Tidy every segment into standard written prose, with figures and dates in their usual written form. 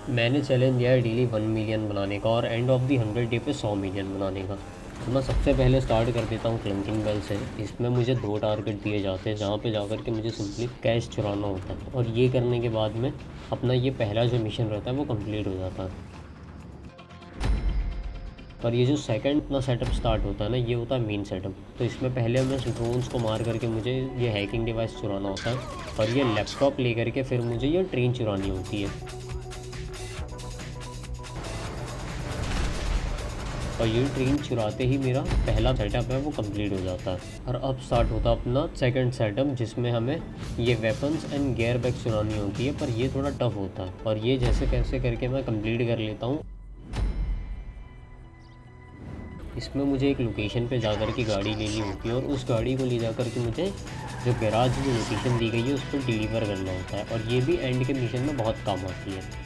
मैंने चैलेंज दिया है डेली 1 मिलियन बनाने का और एंड ऑफ दी 100 डे पे 100 मिलियन बनाने का। तो मैं सबसे पहले स्टार्ट कर देता हूँ क्लंकिंग बेल से। इसमें मुझे 2 टारगेट दिए जाते हैं जहाँ पे जाकर के मुझे सिंपली कैश चुराना होता है, और ये करने के बाद में अपना ये पहला जो मिशन रहता है वो कंप्लीट हो जाता है। और ये जो सेकंड अपना सेटअप स्टार्ट होता है ना, ये होता है मेन सेटअप। तो इसमें पहले हमें ड्रोन्स को मार करके मुझे ये हैकिंग डिवाइस चुराना होता है, और ये लैपटॉप ले करके फिर मुझे ये ट्रेन चुरानी होती है। और ये ट्रेन चुराते ही मेरा पहला सेटअप है वो कंप्लीट हो जाता है। और अब स्टार्ट होता है अपना सेकंड सेटअप, जिसमें हमें ये वेपन्स एंड गियर बैग चुरानी होती है, पर ये थोड़ा टफ होता है। और ये जैसे कैसे करके मैं कंप्लीट कर लेता हूँ। इसमें मुझे एक लोकेशन पे जाकर के गाड़ी लेनी होती है, और उस गाड़ी को ले जाकर के मुझे जो गैराज जो लोकेशन दी गई है उस पर डिलीवर करना होता है। और ये भी एंड के मिशन में बहुत काम आती है।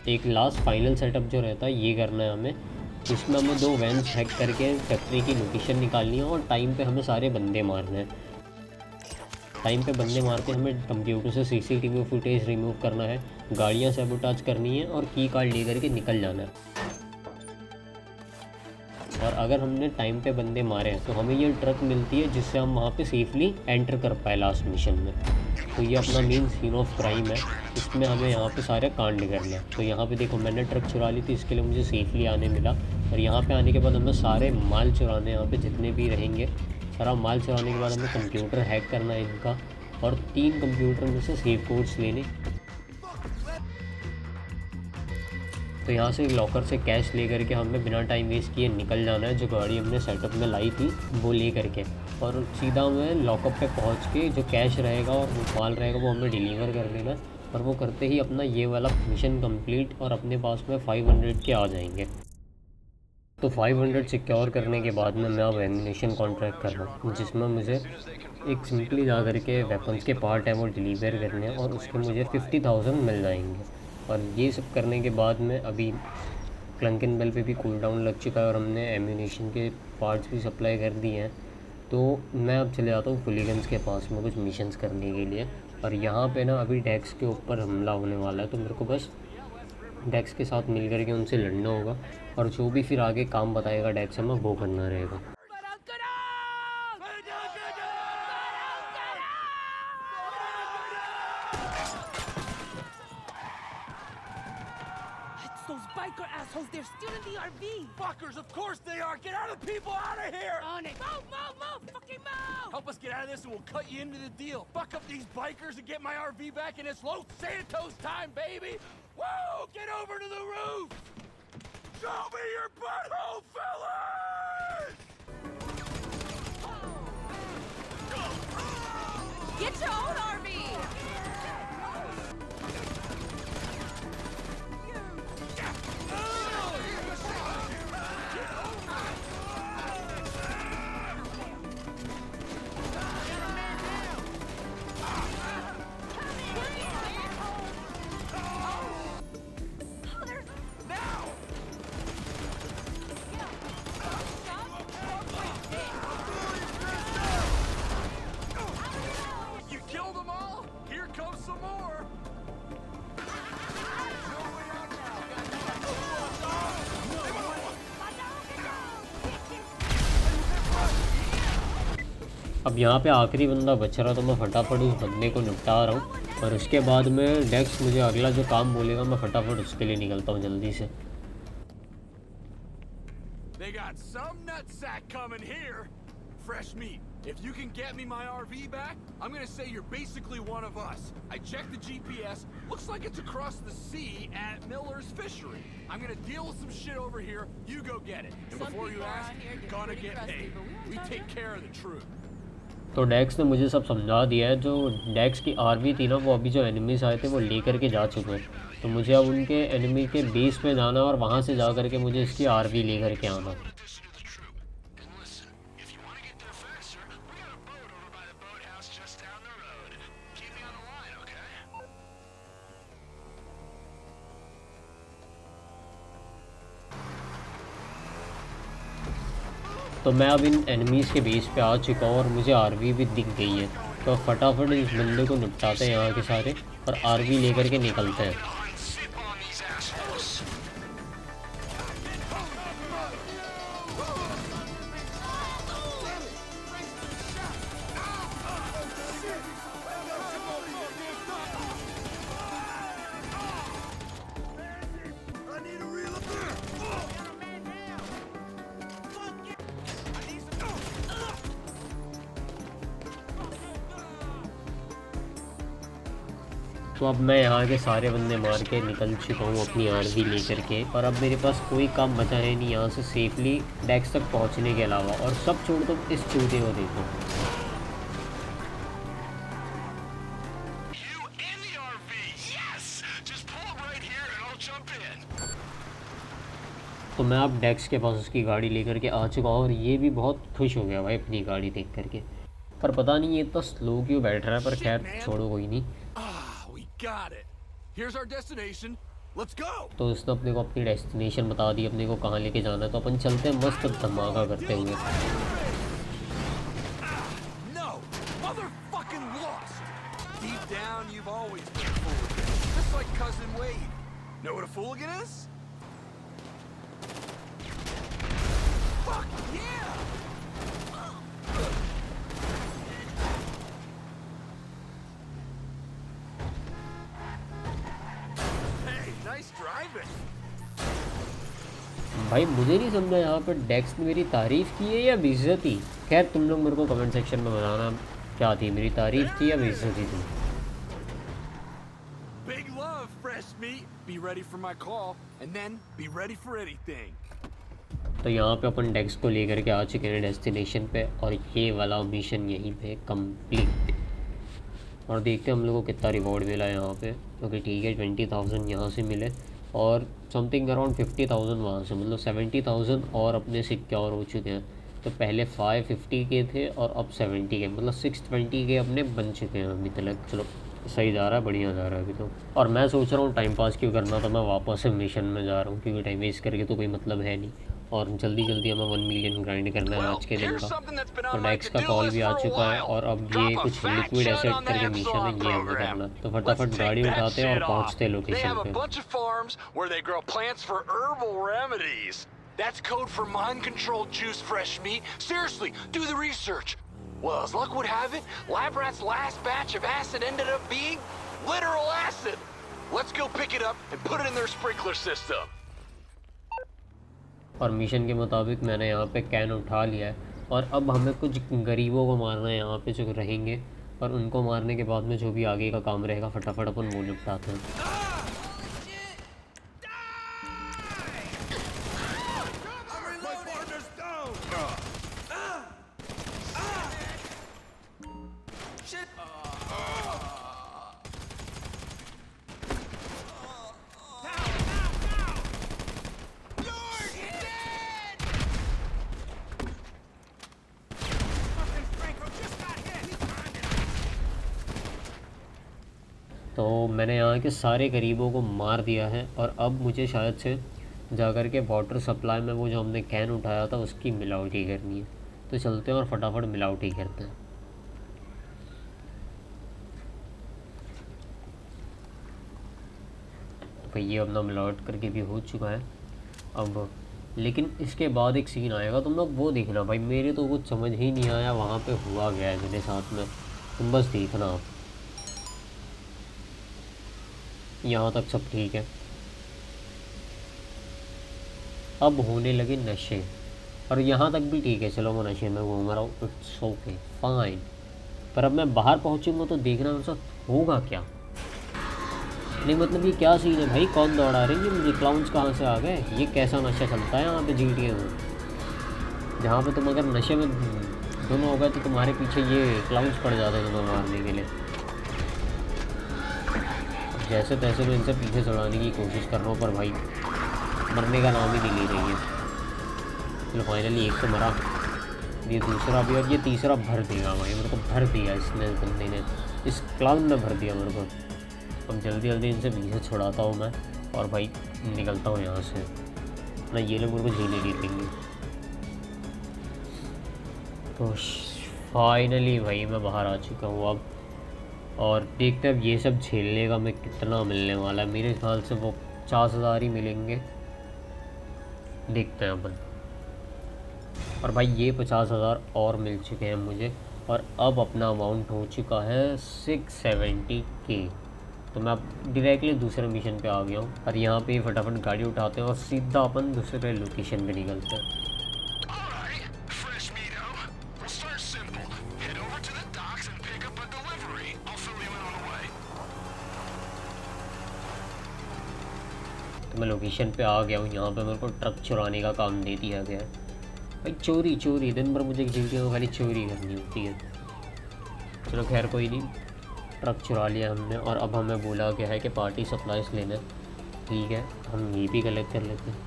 एक लास्ट फाइनल सेटअप जो रहता है ये करना है हमें। इसमें हमें 2 वैन्स हैक करके फैक्ट्री की लोकेशन निकालनी है, और टाइम पे हमें सारे बंदे मारने हैं। टाइम पे बंदे मार के हमें कंप्यूटर से सीसीटीवी फुटेज रिमूव करना है, गाड़ियाँ सैबोटाज करनी है, और की कार्ड ले करके निकल जाना है। और अगर हमने टाइम पे बंदे मारे हैं तो हमें ये ट्रक मिलती है, जिससे हम वहाँ पे सेफली एंटर कर पाए लास्ट मिशन में। तो ये अपना मेन सीन ऑफ क्राइम है। इसमें हमें यहाँ पे सारे कांड करने हैं। तो यहाँ पे देखो मैंने ट्रक चुरा ली थी, इसके लिए मुझे सेफली आने मिला। और यहाँ पे आने के बाद हमें सारे माल चुराने, यहाँ पे जितने भी रहेंगे सारा माल चुराने के बाद हमें कंप्यूटर हैक करना है इनका, और 3 कंप्यूटर में से सेफ कोड्स लेने। तो यहाँ से लॉकर से कैश ले करके हमें बिना टाइम वेस्ट किए निकल जाना है। जो गाड़ी हमने सेटअप में लाई थी वो ले करके, और सीधा हमें लॉकअप पे पहुँच के जो कैश रहेगा और वो माल रहेगा वो हमें डिलीवर कर देना। और वो करते ही अपना ये वाला मिशन कंप्लीट, और अपने पास में 500 के आ जाएंगे। तो 500 सिक्योर करने के बाद में मैं अब एमिनेशन कॉन्ट्रैक्ट कर रहा हूँ, जिसमें मुझे एक सिंपली जा करके वेपन्स के पार्ट है वो डिलीवर करने हैं, और उसके मुझे 50,000 मिल जाएंगे। और ये सब करने के बाद में अभी क्लंकिन बेल पे भी कूल डाउन लग चुका है, और हमने एम्यूनेशन के पार्ट्स भी सप्लाई कर दिए हैं। तो मैं अब चले जाता हूँ फुलिगन्स के पास में कुछ मिशंस करने के लिए। और यहाँ पे ना अभी डेक्स के ऊपर हमला होने वाला है, तो मेरे को बस डेक्स के साथ मिल कर के उनसे लड़ना होगा, और जो भी फिर आगे काम बताएगा डेक्स हमें वो करना रहेगा। Those biker assholes, they're stealing the RV! Fuckers, of course they are! Get all the people out of here! On it! Move! Fucking move! Help us get out of this and we'll cut you into the deal. Fuck up these bikers and get my RV back, and it's Los Santos time, baby! Woo! Get over to the roof! Show me your butthole, fellas! Get your own RV! अब यहाँ पे आखिरी बंदा बच रहा, तो मैं फटाफट उस बंदे को निपटा रहा हूँ, और उसके बाद में डेक्स मुझे अगला जो काम बोलेगा मैं फटाफट उसके लिए निकलता हूँ जल्दी से। They got some nutsack coming here. Fresh meat. If you can get me my RV back, I'm gonna say you're basically one of us. I checked the GPS. Looks like it's across the sea at Miller's Fishery. I'm gonna deal with some shit over here. You go get it. And before you ask, you're gonna get paid. We take care of the truth. तो डेक्स ने मुझे सब समझा दिया है। जो डेक्स की army थी ना, वो अभी जो एनिमीज आए थे वो लेकर के जा चुके हैं। तो मुझे अब उनके एनिमी के बेस पे जाना, और वहाँ से जा कर के मुझे इसकी आर्मी लेकर के आना। तो मैं अब इन एनिमीज़ के बेस पे आ चुका हूँ, और मुझे आरवी भी दिख गई है। तो फटाफट इस बंदे को निपटाते हैं यहाँ के सारे, और आरवी लेकर के निकलते हैं। तो अब मैं यहाँ के सारे बंदे मार के निकल चुका हूँ अपनी आरवी लेकर के, और अब मेरे पास कोई काम बचा है नहीं यहाँ से सेफली डेस्क तक पहुँचने के अलावा। और सब छोड़ दो, इस चूते को देखो। तो मैं अब डेक्स के पास उसकी गाड़ी लेकर के आ चुका हूँ, और ये भी बहुत खुश हो गया भाई अपनी गाड़ी देख करके। पर पता नहीं ये इतना स्लो क्यों बैठ रहा है, पर खैर छोड़ो, कोई नहीं। तो उसने अपने को अपनी डेस्टिनेशन बता दी, अपने को कहाँ लेके जाना है। तो अपन चलते हैं मस्त धमाका करते हुए। भाई मुझे नहीं समझा यहाँ पर डेक्स ने मेरी तारीफ़ की है या बेइज्जती। खैर तुम लोग मेरे को कमेंट सेक्शन में बताना क्या थी, मेरी तारीफ़ थी या बेइज्जती थी। तो यहाँ पे अपन डेक्स को लेकर के आ चुके हैं डेस्टिनेशन पे, और ये वाला मिशन यहीं पे कंप्लीट। और देखते हैं हम लोग को कितना रिवॉर्ड मिला है यहाँ पे। ओके ठीक है, 20,000 यहाँ से मिले, और समथिंग अराउंड 50,000 वहाँ से, मतलब 70,000 और अपने सिक्योर हो चुके हैं। तो पहले 550 के थे और अब 70 के, मतलब 620 के अपने बन चुके हैं अभी तक। चलो सही जा रहा है, बढ़िया जा रहा है अभी तो। और मैं सोच रहा हूँ टाइम पास क्यों करना, तो मैं वापस से मिशन में जा रहा हूँ, क्योंकि टाइम वेस्ट करके तो कोई मतलब है नहीं। और जल्दी जल्दी हमें 1 मिलियन ग्राइंड करना है आज के दिन का। तो डेक्स का कॉल भी आ चुका है, और अब ये कुछ लिक्विड एसिड करके मिशन है, ये हमें करना। तो फटाफट गाड़ी उठाते हैं और पहुँचते हैं लोकेशन पे। That's code for mind-controlled juice fresh meat. Seriously, do the research. Well, as luck would have it, Lab Rat's last batch of acid ended up being literal acid. Let's go pick it up and put it in their sprinkler system. और mission के मुताबिक मैंने यहाँ पे can उठा लिया है, और अब हमें कुछ गरीबों को मारना है यहाँ पे जो रहेंगे, और उनको मारने के बाद में जो भी आगे का काम रहेगा फटाफट अपन वो निपटाते हैं। तो मैंने यहाँ के सारे गरीबों को मार दिया है, और अब मुझे शायद से जाकर के वाटर सप्लाई में वो जो हमने कैन उठाया था उसकी मिलावटी करनी है। तो चलते हैं और फटाफट मिलावटी करते हैं। तो ये अपना मिलावट करके भी हो चुका है अब, लेकिन इसके बाद एक सीन आएगा, तुम लोग वो देखना भाई। मेरे तो कुछ समझ ही नहीं आया वहाँ पे हुआ गया है मेरे साथ में, तुम बस देखना आप। यहाँ तक सब ठीक है, अब होने लगे नशे, और यहाँ तक भी ठीक है। चलो मैं नशे में घूम रहा हूँ, इट्स ओके फाइन। पर अब मैं बाहर पहुँचूँगा तो देखना मेरे साथ होगा क्या। नहीं मतलब ये क्या सीन है भाई, कौन दौड़ा रही है मुझे, क्लाउन्स कहाँ से आ गए, ये कैसा नशा चलता है यहाँ पे GTA में, जहाँ पे तुम अगर नशे में दोनों हो गए तो तुम्हारे पीछे ये क्लाउन्स पड़ जाते हैं तुम्हें मारने के लिए। जैसे तैसे मैं इनसे पीछे छुड़ाने की कोशिश कर रहा हूँ, पर भाई मरने का नाम ही नहीं ले रही है। चलो फाइनली एक तो मरा, ये दूसरा भी, और ये तीसरा भर देगा भाई, मेरे को भर दिया इसने, बंदे ने, इस क्लाउन ने भर दिया मेरे को। अब जल्दी जल्दी इनसे पीछे छुड़ाता हूँ मैं, और भाई निकलता हूँ यहाँ से, ना ये लोग मेरे को झेले नहीं देंगे। तो फाइनली भाई मैं बाहर आ चुका हूँ अब, और देखते हैं अब ये सब झेलने का मैं कितना मिलने वाला है। मेरे ख्याल से वो 50,000 ही मिलेंगे, देखते हैं अपन। और भाई ये 50,000 और मिल चुके हैं मुझे, और अब अपना अमाउंट हो चुका है 670K। तो मैं अब डायरेक्टली दूसरे मिशन पे आ गया हूँ, और यहाँ पे फटाफट गाड़ी उठाते हैं और सीधा अपन दूसरे लोकेशन पे निकलते हैं। तो मैं लोकेशन पे आ गया हूँ। यहाँ पे मेरे को ट्रक चुराने का काम दे दिया गया है भाई। चोरी चोरी दिन भर मुझे GTA में खाली चोरी करनी होती है। चलो खैर कोई नहीं, ट्रक चुरा लिया हमने और अब हमें बोला गया है कि पार्टी सप्लाइज लेना है। ठीक है, हम ये भी कलेक्ट कर लेते हैं।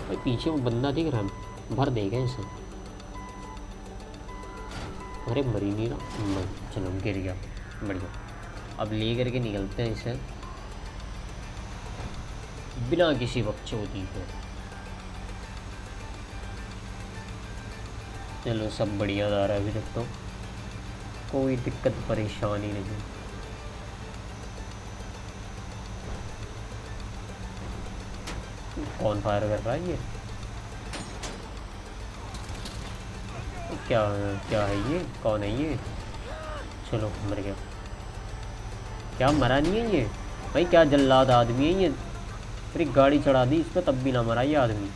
भाई पीछे वो बंदा दिख रहा है, भर देगा इसे। अरे मरी नहीं रहा, नहीं, चलो गिर गया, बढ़िया। अब ले करके निकलते हैं इसे बिना किसी बकचोदी के। चलो सब बढ़िया जा रहा है अभी तक तो, कोई दिक्कत परेशानी नहीं। कौन फायर कर रहा है ये? क्या क्या है ये? कौन है ये? चलो मर गया। क्या मरा नहीं है ये? भाई क्या जल्लाद आदमी है ये, फिर गाड़ी चढ़ा दी इस पर तब भी ना मरा ये आदमी।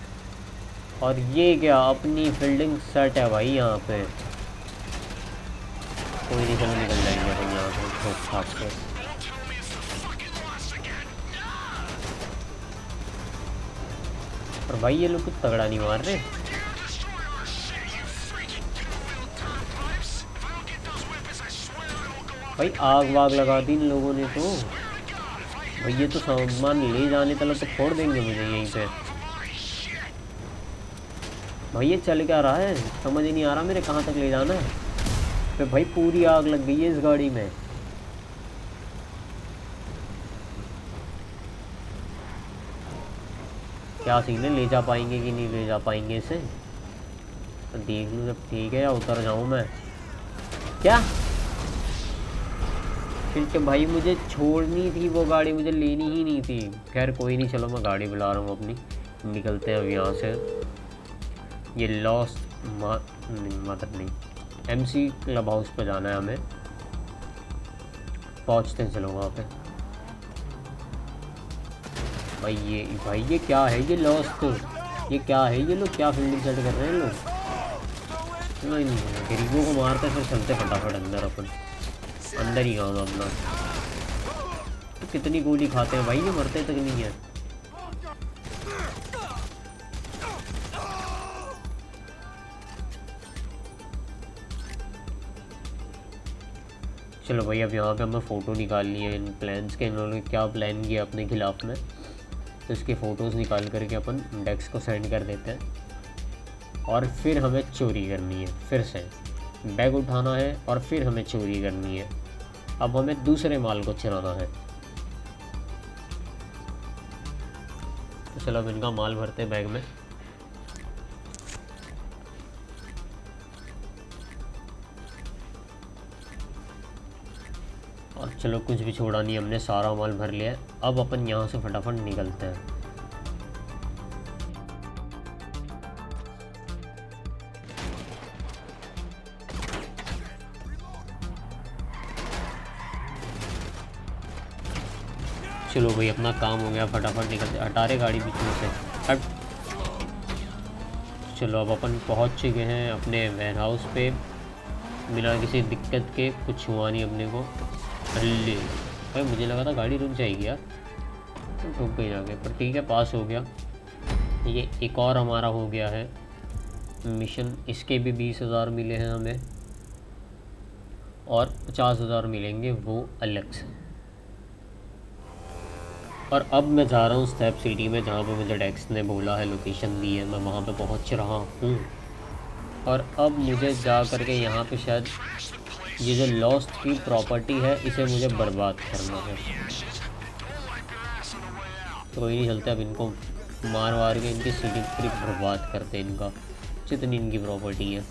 और ये क्या अपनी फील्डिंग सेट है भाई यहाँ पे। कोई नहीं, चलो निकल जाएंगे अपन यहाँ से ठोक ठाक के। और भाई ये लोग कुछ तगड़ा नहीं मार रहे। भाई आग वाग लगा दी इन लोगों ने तो। भाई ये तो सामान ले जाने तक तो फोड़ देंगे मुझे यहीं पे। भाई ये चल क्या रहा है समझ ही नहीं आ रहा मेरे, कहाँ तक ले जाना है। तो भाई पूरी आग लग गई है इस गाड़ी में। क्या सीन है, ले जा पाएंगे कि नहीं ले जा पाएंगे इसे, तो देख लूँ जब। ठीक है, या उतर जाऊँ मैं क्या? क्योंकि भाई मुझे छोड़नी थी वो गाड़ी, मुझे लेनी ही नहीं थी। खैर कोई नहीं, चलो मैं गाड़ी बुला रहा हूँ अपनी, निकलते हैं अब यहाँ से। ये लॉस्ट मतलब नहीं, MC क्लब हाउस पे जाना है हमें। पहुँचते हैं चलो वहाँ पे। भाई ये क्या है? ये लॉस्ट ये क्या है? ये लोग क्या फील्डिंग सेट कर रहे हैं लोग? नहीं नहीं, गरीबों को मारते फिर चलते फटाफट अंदर। अपन अंदर ही काम अपना। तो कितनी गोली खाते हैं भाई, ये मरते तक नहीं है। चलो भाई अब यहाँ पे हमें फ़ोटो निकालनी है इन प्लान्स के। इन्होंने क्या प्लान किया अपने खिलाफ़ में, तो इसके फ़ोटोज़ निकाल करके अपन डेक्स को सेंड कर देते हैं। और फिर हमें चोरी करनी है, फिर से बैग उठाना है और फिर हमें चोरी करनी है। अब हमें दूसरे माल को चुराना है। तो चलो अब इनका माल भरते हैं बैग में। और चलो कुछ भी छोड़ा नहीं हमने, सारा माल भर लिया है। अब अपन यहाँ से फटाफट निकलते हैं। चलो भाई अपना काम हो गया, फटाफट निकलते। हटा रहे गाड़ी बीच में से, हट। चलो अब अपन पहुँच चुके हैं अपने वेयर हाउस पे बिना किसी दिक्कत के। कुछ हुआ नहीं अपने को। अल्ले भाई मुझे लगा था गाड़ी रुक जाएगी यार, तो रुक गई आगे, पर ठीक है पास हो गया। ये एक और हमारा हो गया है मिशन। इसके भी 20,000 मिले हैं हमें और 50,000 मिलेंगे वो अलग से। और अब मैं जा रहा हूँ स्टेप सिटी में, जहाँ पे मुझे डेक्स ने बोला है, लोकेशन दी है, मैं वहाँ पे पहुँच रहा हूँ। और अब मुझे जा करके यहाँ पे शायद ये जो लॉस्ट की प्रॉपर्टी है इसे मुझे बर्बाद करना है। तो वही नहीं चलते, अब इनको मार वार के इनकी सिटी पूरी बर्बाद करते हैं, इनका जितनी इनकी प्रॉपर्टी है।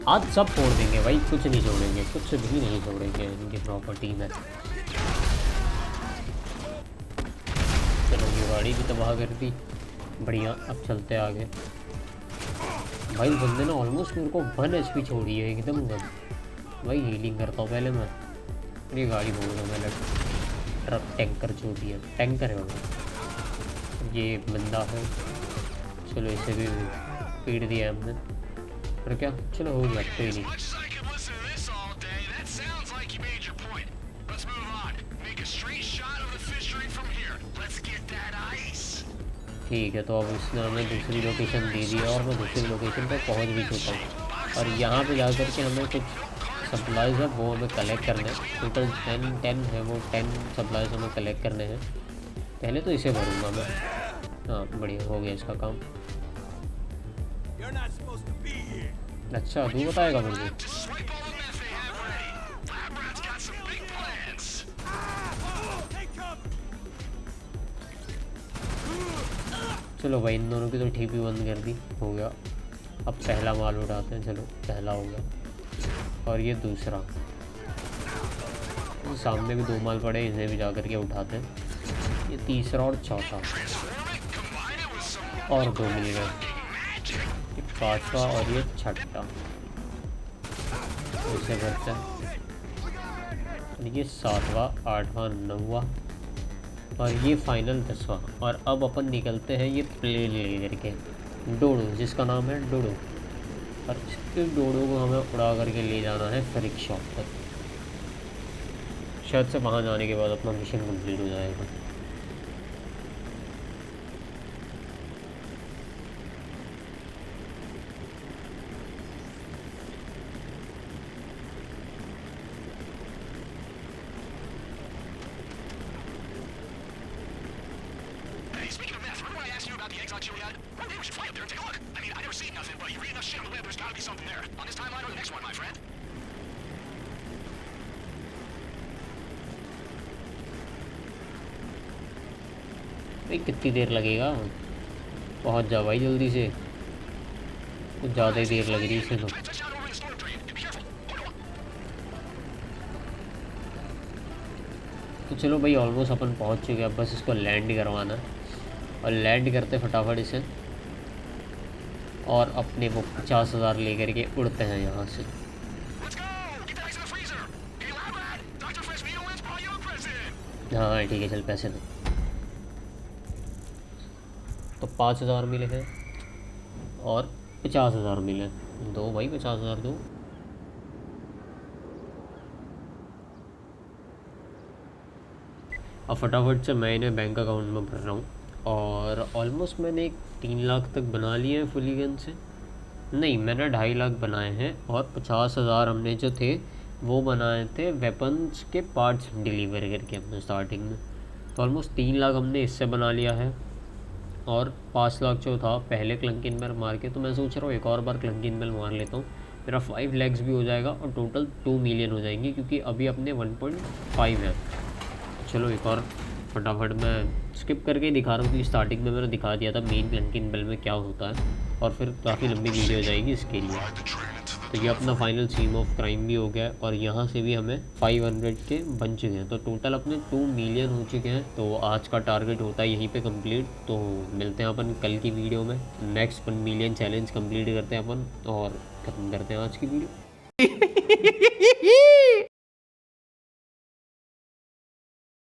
आज सब फोड़ देंगे भाई, कुछ नहीं छोड़ेंगे, कुछ भी नहीं छोड़ेंगे इनकी प्रॉपर्टी में। चलो ये गाड़ी भी तबाह कर दी, बढ़िया। अब चलते आगे। भाई बंदे ने ऑलमोस्ट मेरे को 1 HP छोड़ी है एकदम गम। भाई हीलिंग करता हूँ पहले मैं। ये गाड़ी बोल रहा हूँ मैंने, ट्रक टैंकर जो भी है, टैंकर है वो। ये बंदा है, चलो इसे भी पीट दिया हमने। और क्या, चलो हो गया, कोई नहीं। ठीक है, तो अब उसने हमें दूसरी लोकेशन दे दी और मैं दूसरी लोकेशन पर पहुंच भी चुका हूँ। और यहाँ पे जा कर के हमें कुछ सप्लाईज़ है वो हमें कलेक्ट करने हैं। टोटल 10 है, वो 10 सप्लाईज़ हमें कलेक्ट करने हैं। पहले तो इसे भरूँगा मैं। हाँ बढ़िया, हो गया इसका काम। अच्छा तू बताएगा मुझे। चलो भाई इन दोनों की तो ठीक भी बंद कर दी, हो गया। अब पहला माल उठाते हैं, चलो पहला हो गया। और ये दूसरा, सामने भी 2 माल पड़े, इन्हें भी जा कर के उठाते हैं। ये तीसरा और चौथा, और 2 मिल गए। ये 5वां और ये 6ठा, इसे भरते हैं। और ये 7वां, 8वां, 9वां, और ये फाइनल 10वां। और अब अपन निकलते हैं ये प्लेन ले करके, डोडो, जिसका नाम है डोडो। और इस डोडो को हमें उड़ा करके ले जाना है फ्रिक शॉप तक। शायद से वहाँ जाने के बाद अपना मिशन कंप्लीट हो जाएगा। भाई कितनी देर लगेगा, पहुंच जा भाई जल्दी से, कुछ ज़्यादा ही देर लग रही है इसे तो। तो चलो भाई ऑलमोस्ट अपन पहुंच चुके हैं, बस इसको लैंड करवाना है। और लैंड करते फटाफट इसे, और अपने वो 50,000 लेकर के उड़ते हैं यहाँ से। हाँ ठीक है, चल पैसे दो। तो 5,000 मिले हैं और 50,000 मिले। दो भाई 50,000 दो। अब फटाफट से मैं इन्हें बैंक अकाउंट में भर रहा हूँ। और ऑलमोस्ट मैंने 3 लाख तक बना लिए हैं फुली गन से। नहीं, मैंने 2.5 लाख बनाए हैं, और 50,000 हमने जो थे वो बनाए थे वेपन्स के पार्ट्स डिलीवर करके अपने स्टार्टिंग में। तो ऑलमोस्ट 3 लाख हमने इससे बना लिया है। और 5 लाख जो था पहले क्लंकिन बेल मार के, तो मैं सोच रहा हूँ एक और बार क्लंकिन बेल मार लेता हूँ, मेरा 5 लैक्स भी हो जाएगा और टोटल 2 मिलियन हो जाएंगे, क्योंकि अभी अपने 1.5 है। चलो एक और फटाफट मैं स्किप करके ही दिखा रहा हूँ, क्योंकि स्टार्टिंग में मैंने दिखा दिया था मेन क्लंकिन बेल में क्या होता है, और फिर काफ़ी लंबी वीडियो हो जाएगी इसके लिए। तो ये अपना फाइनल सीन ऑफ क्राइम भी हो गया है, और यहाँ से भी हमें 500 के बन चुके हैं। तो टोटल अपने 2 मिलियन हो चुके हैं। तो आज का टारगेट होता है यहीं पे कंप्लीट। तो मिलते हैं अपन कल की वीडियो में, नेक्स्ट 1 मिलियन चैलेंज कंप्लीट करते हैं अपन, और ख़त्म करते हैं आज की वीडियो।